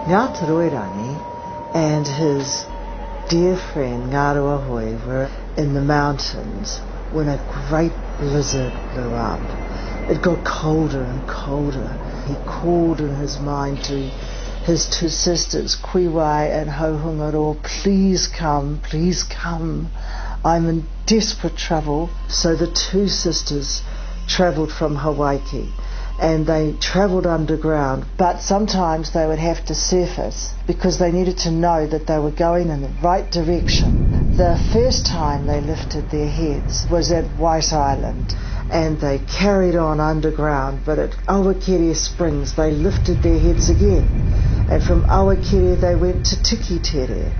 Rangiteaorere and his dear friend Rangiteaorere were in the mountains when a great blizzard blew up. It got colder and colder. He called in his mind to his two sisters, Kuiwai and Hauhungaro, please come. I'm in desperate trouble. So the two sisters travelled from Hawaii, and they travelled underground, but sometimes they would have to surface because they needed to know that they were going in the right direction. The first time they lifted their heads was at White Island, and they carried on underground, but at Awakere Springs they lifted their heads again, and from Awakere they went to Rangiteaorere,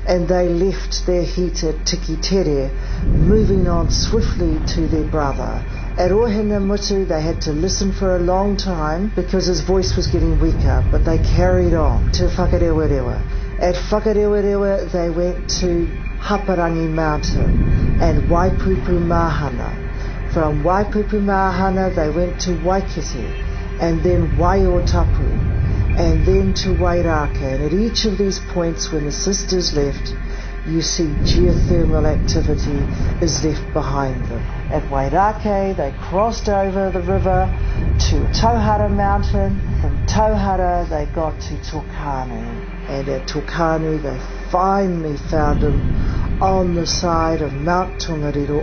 and they left their heat at Rangiteaorere, moving on swiftly to their brother. At Mutu they had to listen for a long time because his voice was getting weaker, but they carried on to Whakarewarewa. At Whakarewarewa they went to Haparangi Mountain and Waipupu Mahana. From Waipupu Mahana they went to Waikite, and then Waiotapu, and then to Wairaka. And at each of these points when the sisters left, you see geothermal activity is left behind them. At Wairaka they crossed over the river to Tauhara Mountain. From Tauhara they got to Tokanu, and at Tokanu they finally found him on the side of Mount Tongariro,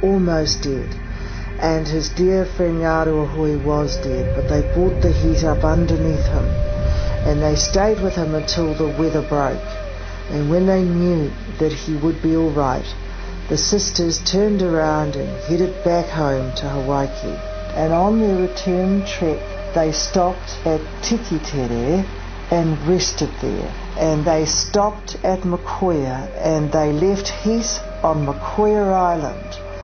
almost dead. And his dear friend Rangiteaorere was dead, but they brought the heat up underneath him, and they stayed with him until the weather broke. And when they knew that he would be all right, the sisters turned around and headed back home to Hawaii. And on their return trek, they stopped at Rangiteaorere and rested there. And they stopped at Makoia, and they left heat on Makoia Island.